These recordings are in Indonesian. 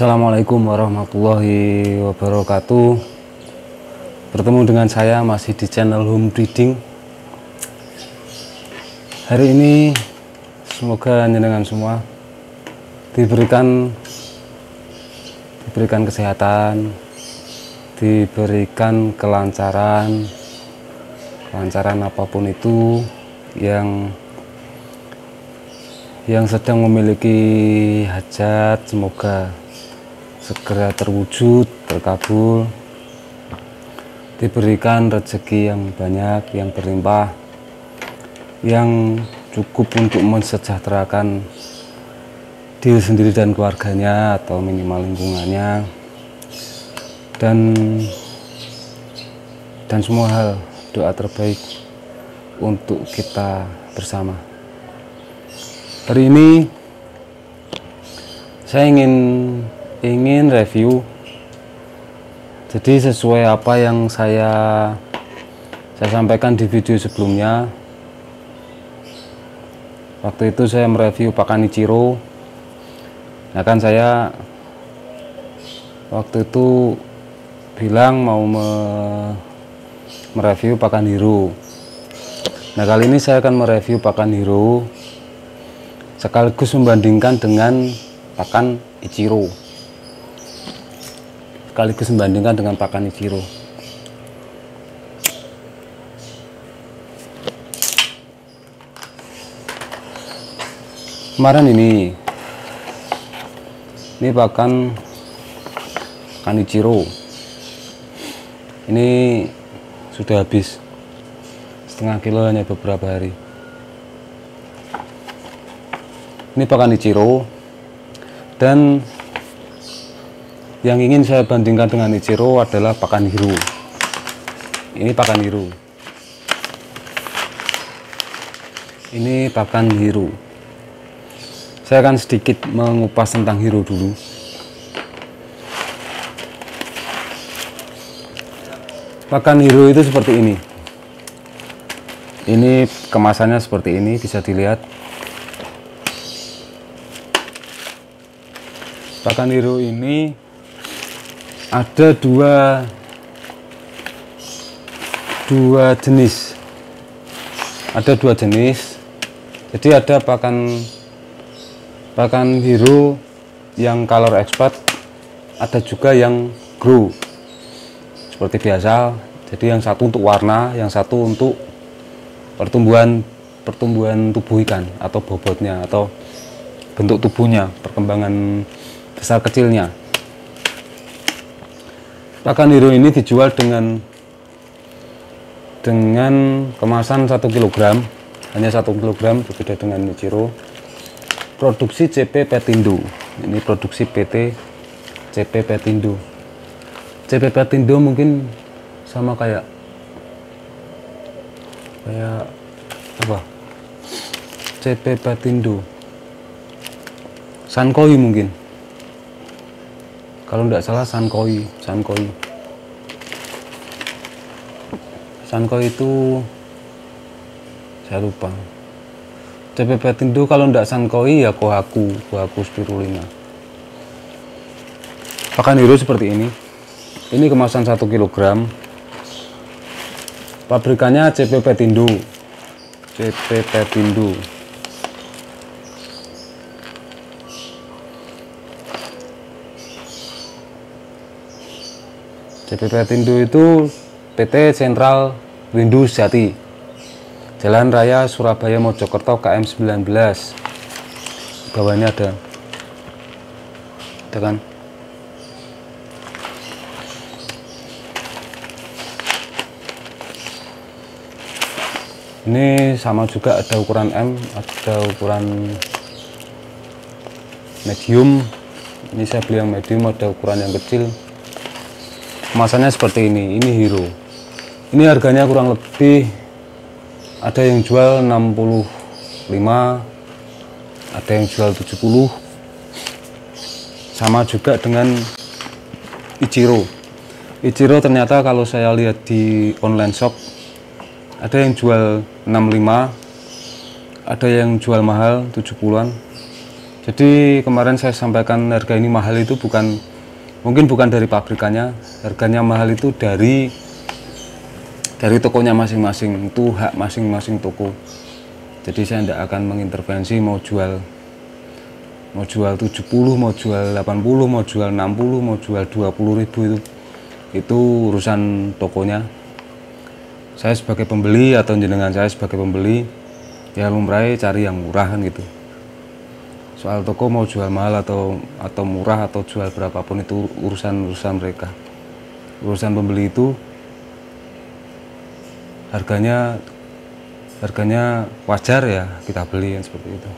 Assalamualaikum warahmatullahi wabarakatuh. Bertemu dengan saya masih di channel Home Breeding. Hari ini semoga jenengan semua diberikan kesehatan, diberikan kelancaran apapun itu yang sedang memiliki hajat, semoga segera terwujud, terkabul, diberikan rezeki yang banyak, yang berlimpah, yang cukup untuk mensejahterakan diri sendiri dan keluarganya atau minimal lingkungannya, dan semua hal doa terbaik untuk kita bersama. Hari ini saya ingin review, jadi sesuai apa yang saya sampaikan di video sebelumnya. Waktu itu saya mereview pakan Ichiro. Nah kan saya waktu itu bilang mau mereview pakan Hero. Nah kali ini saya akan mereview pakan Hero sekaligus membandingkan dengan pakan Ichiro. Kemarin ini pakan Ichiro. Ini sudah habis setengah kilo hanya beberapa hari. Ini pakan Ichiro, dan yang ingin saya bandingkan dengan Ichiro adalah pakan Hero. Ini pakan Hero. Ini pakan Hero. Saya akan sedikit mengupas tentang Hero dulu. Pakan Hero itu seperti ini. Ini kemasannya seperti ini, bisa dilihat. Pakan Hero ini ada dua jenis. Ada dua jenis. Jadi ada pakan Hero yang color expert, ada juga yang grow seperti biasa. Jadi yang satu untuk warna, yang satu untuk pertumbuhan tubuh ikan atau bobotnya atau bentuk tubuhnya, perkembangan besar kecilnya. Pakan Hero ini dijual dengan kemasan 1 kg, hanya 1 kg, berbeda dengan Ichiro. Produksi CP Petindo. Ini produksi PT CP Petindo. CP Petindo mungkin sama kayak apa? CP Petindo. Sankoi mungkin. Kalau tidak salah Sankoi itu saya lupa. CP Petindo kalau tidak Sankoi ya Kohaku Spirulina. Pakan Hero seperti ini. Ini kemasan 1 kg. Pabrikannya CP Petindo. CP Petindo itu PT Sentral Windu Sejati, Jalan Raya Surabaya Mojokerto KM 19. Bawahnya ada kan? Ini sama juga, ada ukuran M, ada ukuran medium. Ini saya beli yang medium, ada ukuran yang kecil. Kemasannya seperti ini Hero. Ini harganya kurang lebih ada yang jual 65, ada yang jual 70. Sama juga dengan Ichiro. Ichiro ternyata kalau saya lihat di online shop ada yang jual 65, ada yang jual mahal 70-an. Jadi kemarin saya sampaikan harga ini mahal itu mungkin bukan dari pabrikannya, harganya mahal itu dari tokonya masing-masing, itu hak masing-masing toko. Jadi saya tidak akan mengintervensi mau jual 70, mau jual 80, mau jual 60, mau jual 20.000, itu urusan tokonya. Saya sebagai pembeli atau jenengan saya sebagai pembeli ya lumrah cari yang murah kan gitu. Soal toko mau jual mahal atau murah atau jual berapapun itu urusan mereka. Urusan pembeli itu harganya wajar ya kita beli kan, seperti itu.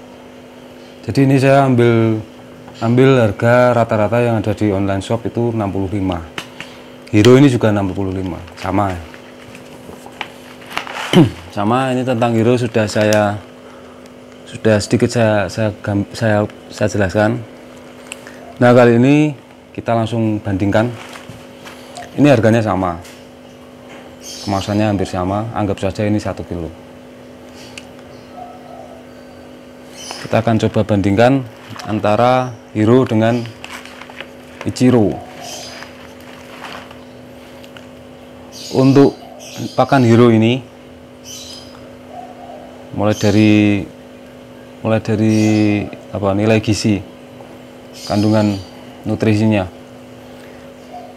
Jadi ini saya ambil harga rata-rata yang ada di online shop itu 65. Hero ini juga 65, sama ya. Sama, ini tentang Hero sudah sedikit saya jelaskan. Nah, kali ini kita langsung bandingkan. Ini harganya sama, kemasannya hampir sama, anggap saja ini 1 kilo. Kita akan coba bandingkan antara Hero dengan Ichiro. Untuk pakan Hero ini mulai dari nilai gizi, kandungan nutrisinya.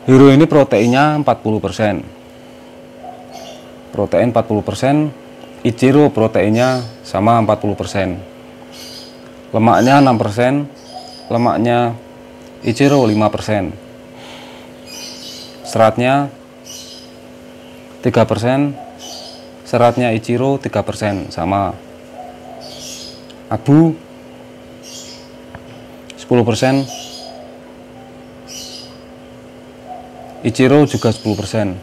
Hero ini proteinnya 40%. Protein 40%, Ichiro proteinnya sama 40%. Lemaknya 6%, lemaknya Ichiro 5%. Seratnya 3%, seratnya Ichiro 3%, sama. Abu 10%, Ichiro juga 10%.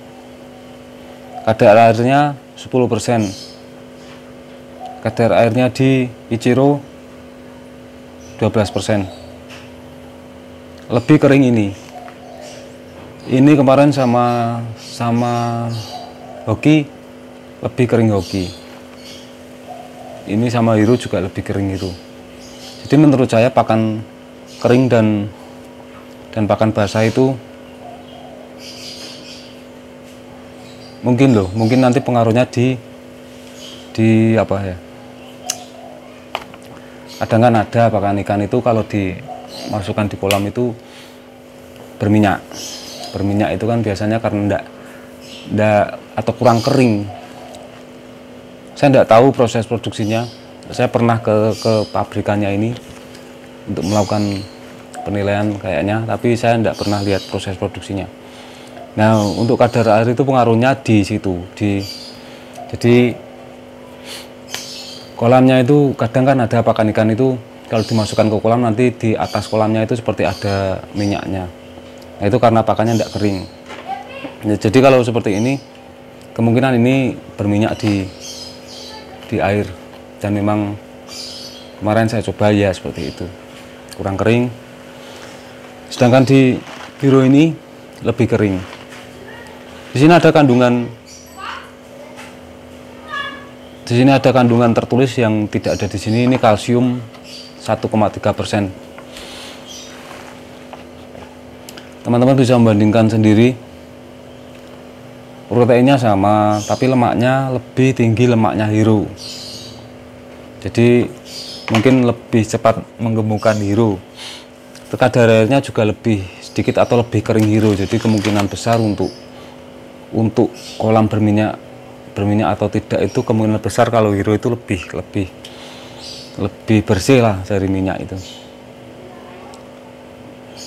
Kadar airnya 10%. Kadar airnya di Ichiro 12%. Lebih kering ini. Ini kemarin sama Hoki lebih kering Hoki. Ini sama Hero juga lebih kering Hero. Jadi menurut saya pakan kering dan pakan basah itu mungkin nanti pengaruhnya di apa ya, kadang kan ada pakan ikan itu kalau dimasukkan di kolam itu berminyak itu kan biasanya karena ndak atau kurang kering. Saya tidak tahu proses produksinya. Saya pernah ke pabrikannya ini untuk melakukan penilaian kayaknya, tapi saya tidak pernah lihat proses produksinya. Nah, untuk kadar air itu pengaruhnya di situ. Jadi kolamnya itu kadang kan ada pakan ikan itu kalau dimasukkan ke kolam nanti di atas kolamnya itu seperti ada minyaknya. Nah, itu karena pakannya tidak kering. Ya, jadi kalau seperti ini kemungkinan ini berminyak di air, dan memang kemarin saya coba ya seperti itu, kurang kering. Sedangkan di Hero ini lebih kering. Di sini ada kandungan tertulis yang tidak ada di sini. Ini kalsium 1,3%. Teman-teman bisa membandingkan sendiri. Proteinnya sama, tapi lemaknya lebih tinggi, lemaknya Hero. Jadi mungkin lebih cepat menggemukkan Hero. Kadar airnya juga lebih sedikit atau lebih kering Hero. Jadi kemungkinan besar untuk kolam berminyak atau tidak itu kemungkinan besar kalau Hero itu lebih bersih lah dari minyak itu.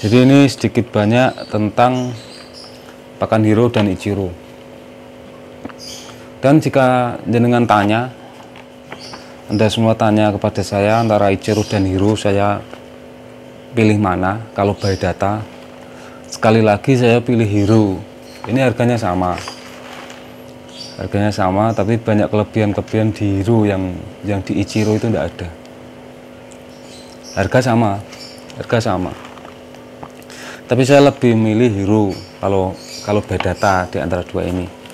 Jadi ini sedikit banyak tentang pakan Hero dan Ichiro. Dan jika jenengan tanya, Anda semua tanya kepada saya antara Ichiro dan Hero, saya pilih mana kalau by data? Sekali lagi saya pilih Hero. Ini harganya sama, tapi banyak kelebihan di Hero yang di Ichiro itu tidak ada. Harga sama, tapi saya lebih milih Hero kalau by data di antara dua ini.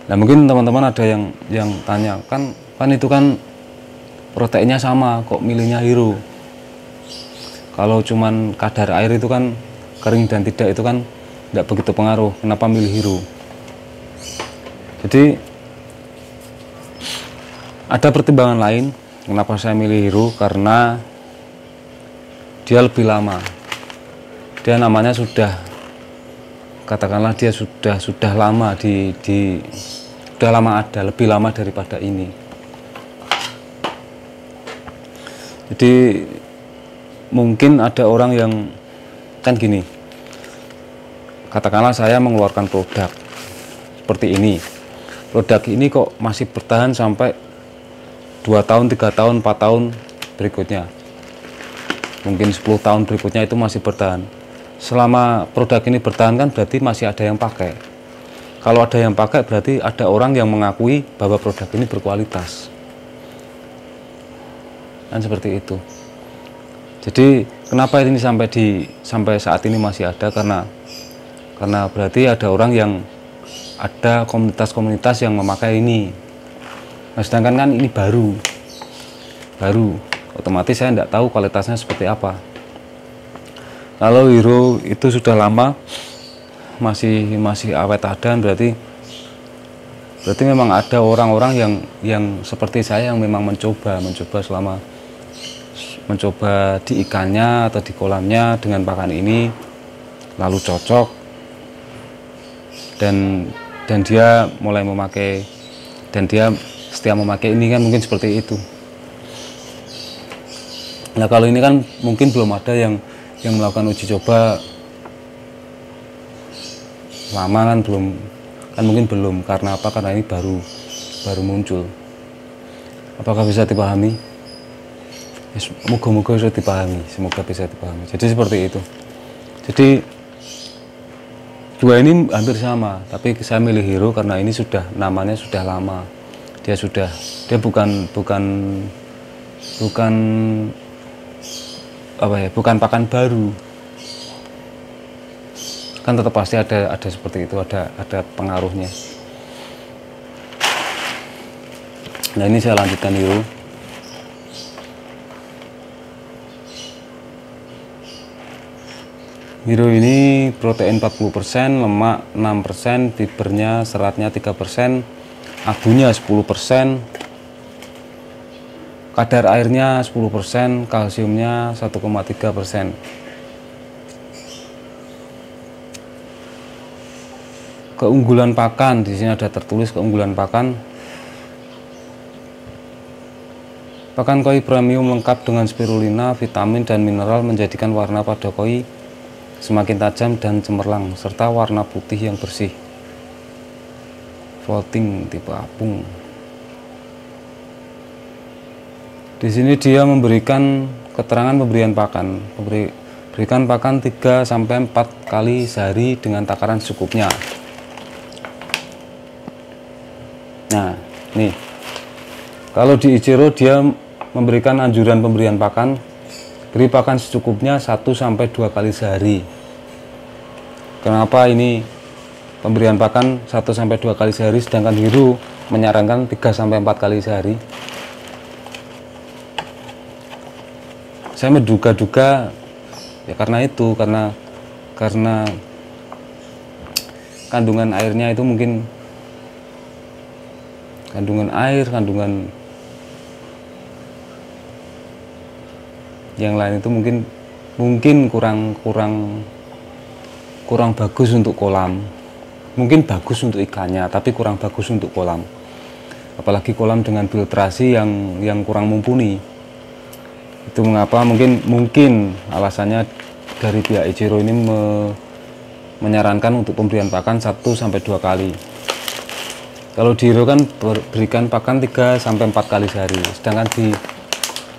Nah, mungkin teman-teman ada yang tanya, kan itu kan proteinnya sama, kok milihnya Hero? Kalau cuman kadar air itu kan kering dan tidak, itu kan tidak begitu pengaruh. Kenapa milih Hero? Jadi ada pertimbangan lain kenapa saya milih Hero, karena dia lebih lama. Dia namanya sudah, katakanlah dia sudah lama sudah lama ada, lebih lama daripada ini. Jadi mungkin ada orang yang kan gini, katakanlah saya mengeluarkan produk seperti ini. Produk ini kok masih bertahan sampai 2 tahun, 3 tahun, 4 tahun berikutnya. Mungkin 10 tahun berikutnya itu masih bertahan. Selama produk ini bertahan kan berarti masih ada yang pakai. Kalau ada yang pakai berarti ada orang yang mengakui bahwa produk ini berkualitas. Kan seperti itu. Jadi kenapa ini sampai saat ini masih ada, karena berarti ada orang yang, ada komunitas-komunitas yang memakai ini. Nah, sedangkan kan ini baru, otomatis saya tidak tahu kualitasnya seperti apa. Kalau Hero itu sudah lama, masih awet adan, berarti memang ada orang-orang yang seperti saya yang memang mencoba di ikannya atau di kolamnya dengan pakan ini, lalu cocok, dan dia mulai memakai, dan dia setia memakai ini kan, mungkin seperti itu. Nah, kalau ini kan mungkin belum ada yang melakukan uji coba lama, kan mungkin belum. Karena apa? Karena ini baru muncul. Apakah bisa dipahami? Moga-moga bisa dipahami, semoga bisa dipahami. Jadi seperti itu. Jadi dua ini hampir sama, tapi saya milih Hero karena ini namanya sudah lama. Dia bukan bukan pakan baru. Kan tetap pasti ada seperti itu, ada pengaruhnya. Nah, ini saya lanjutkan Hero. Hero ini protein 40%, lemak 6%, fibernya, seratnya 3%, abunya 10%, kadar airnya 10%, kalsiumnya 1,3%. Keunggulan pakan, di sini ada tertulis keunggulan pakan. Pakan koi premium lengkap dengan spirulina, vitamin dan mineral menjadikan warna pada koi semakin tajam dan cemerlang, serta warna putih yang bersih. Floating tipe apung. Di sini dia memberikan keterangan pemberian pakan. Berikan pakan 3-4 kali sehari dengan takaran secukupnya. Nah, nih. Kalau di Ichiro dia memberikan anjuran pemberian pakan, beri pakan secukupnya 1-2 kali sehari. Kenapa ini pemberian pakan 1-2 kali sehari, sedangkan Hero menyarankan 3-4 kali sehari? Saya menduga-duga ya karena kandungan airnya itu mungkin kandungan yang lain itu mungkin kurang bagus untuk kolam. Mungkin bagus untuk ikannya, tapi kurang bagus untuk kolam. Apalagi kolam dengan filtrasi yang kurang mumpuni. Itu mengapa mungkin alasannya dari pihak Ichiro ini menyarankan untuk pemberian pakan 1-2 kali. Kalau di Hero kan berikan pakan 3-4 kali sehari. Sedangkan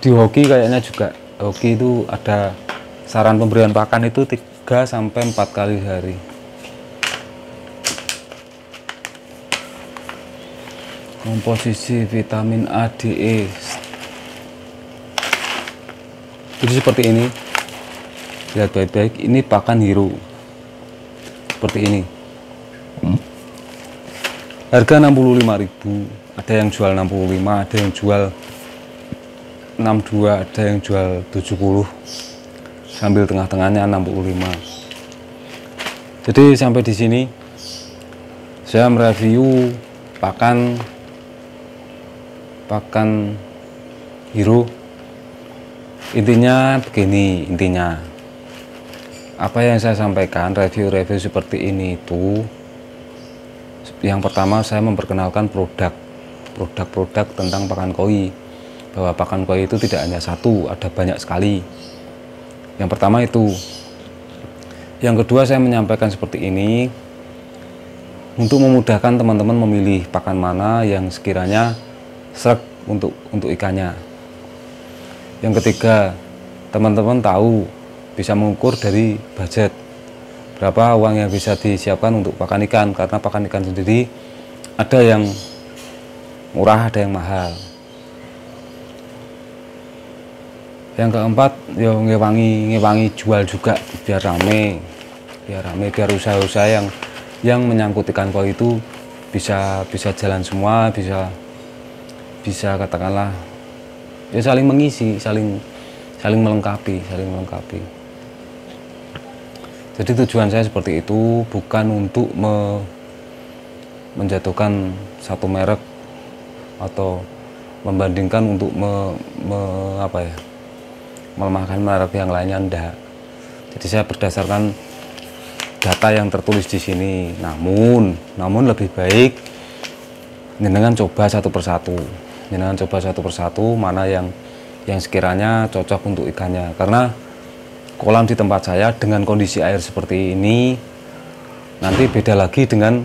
di Hoki kayaknya juga, Hoki itu ada saran pemberian pakan itu 3-4 kali sehari. Komposisi vitamin A, D, E. Jadi seperti ini. Lihat baik-baik, ini pakan Hero. Seperti ini. Harga 65.000, ada yang jual 65, ada yang jual 62, ada yang jual 70. sambil tengah-tengahnya 65. Jadi sampai di sini saya mereview pakan Hero. Intinya begini, apa yang saya sampaikan review seperti ini itu, yang pertama saya memperkenalkan produk tentang pakan koi, bahwa pakan koi itu tidak hanya satu, ada banyak sekali. Yang pertama itu. Yang kedua, saya menyampaikan seperti ini untuk memudahkan teman-teman memilih pakan mana yang sekiranya sreg untuk ikannya. Yang ketiga, teman-teman tahu bisa mengukur dari budget berapa uang yang bisa disiapkan untuk pakan ikan, karena pakan ikan sendiri ada yang murah, ada yang mahal. Yang keempat, ya ngewangi jual juga biar rame, biar usaha-usaha yang menyangkut ikan koi itu bisa jalan semua, bisa katakanlah ya saling mengisi, saling melengkapi. Jadi tujuan saya seperti itu, bukan untuk menjatuhkan satu merek atau membandingkan untuk melemahkan merek yang lainnya, enggak. Jadi saya berdasarkan data yang tertulis di sini. Namun lebih baik jenengan coba satu persatu. Mana yang sekiranya cocok untuk ikannya. Karena kolam di tempat saya dengan kondisi air seperti ini nanti beda lagi dengan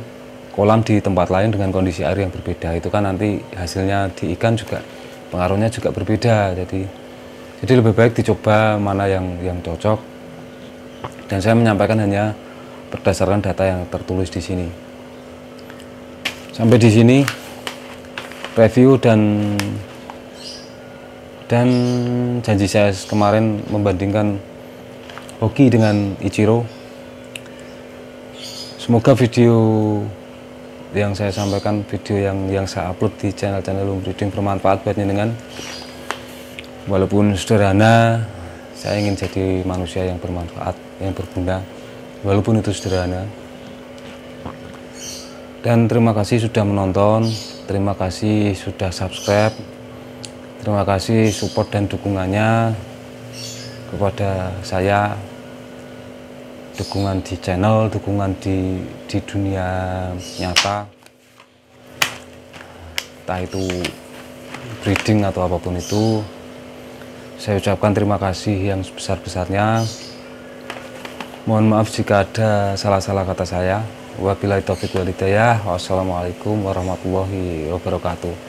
kolam di tempat lain dengan kondisi air yang berbeda. Itu kan nanti hasilnya di ikan juga pengaruhnya juga berbeda. Jadi lebih baik dicoba mana yang cocok. Dan saya menyampaikan hanya berdasarkan data yang tertulis di sini. Sampai di sini review dan janji saya kemarin membandingkan Hoki dengan Ichiro. Semoga video yang saya sampaikan, video yang saya upload di channel Home Breeding bermanfaat buat jenengan. Walaupun sederhana, saya ingin jadi manusia yang bermanfaat, yang berguna, walaupun itu sederhana. Dan terima kasih sudah menonton, terima kasih sudah subscribe, terima kasih support dan dukungannya kepada saya, dukungan di channel, dukungan di dunia nyata, entah itu breeding atau apapun itu. Saya ucapkan terima kasih yang sebesar-besarnya. Mohon maaf jika ada salah-salah kata saya. Wabillahi taufiq wal hidayah. Wassalamualaikum warahmatullahi wabarakatuh.